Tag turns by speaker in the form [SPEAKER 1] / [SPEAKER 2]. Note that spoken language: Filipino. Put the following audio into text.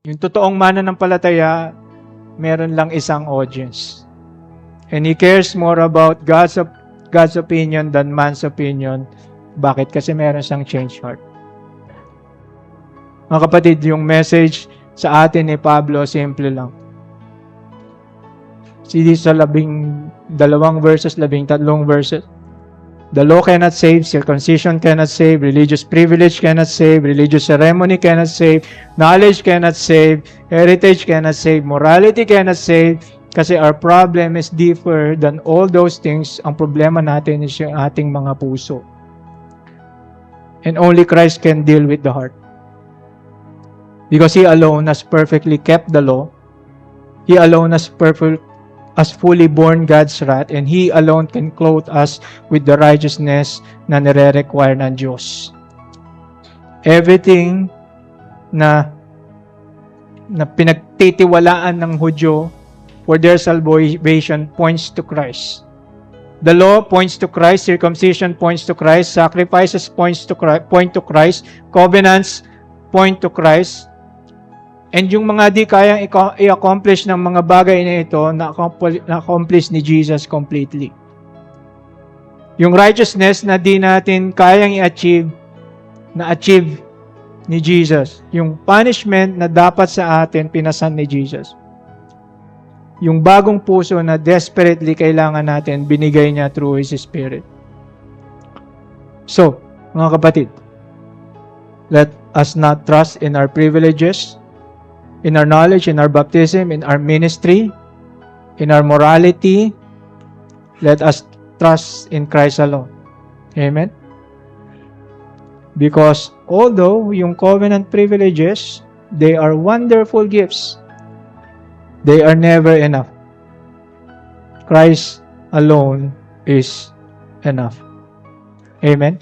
[SPEAKER 1] Yung totoong mananampalataya, meron lang isang audience. And he cares more about God's opinion than man's opinion. Bakit? Kasi meron siyang change heart. Mga kapatid, yung message sa atin ni Pablo, simple lang. Sa 12 verses, 13 verses. The law cannot save, circumcision cannot save, religious privilege cannot save, religious ceremony cannot save, knowledge cannot save, heritage cannot save, morality cannot save, kasi our problem is deeper than all those things. Ang problema natin is yung ating mga puso. And only Christ can deal with the heart. Because He alone has perfectly kept the law. He alone has fully borne God's wrath, and He alone can clothe us with the righteousness na nire-require ng Diyos. Everything na pinagtitiwalaan ng Hudyo for their salvation points to Christ. The law points to Christ, circumcision points to Christ, sacrifices point to Christ, covenants point to Christ. And yung mga di kayang i-accomplish ng mga bagay na ito, na-accomplish ni Jesus completely. Yung righteousness na di natin kayang i-achieve, na-achieve ni Jesus. Yung punishment na dapat sa atin, pinasan ni Jesus. Yung bagong puso na desperately kailangan natin, binigay niya through His Spirit. So, mga kapatid, let us not trust in our privileges, in our knowledge, in our baptism, in our ministry, in our morality. Let us trust in Christ alone. Amen? Because although yung covenant privileges, they are wonderful gifts, they are never enough. Christ alone is enough. Amen?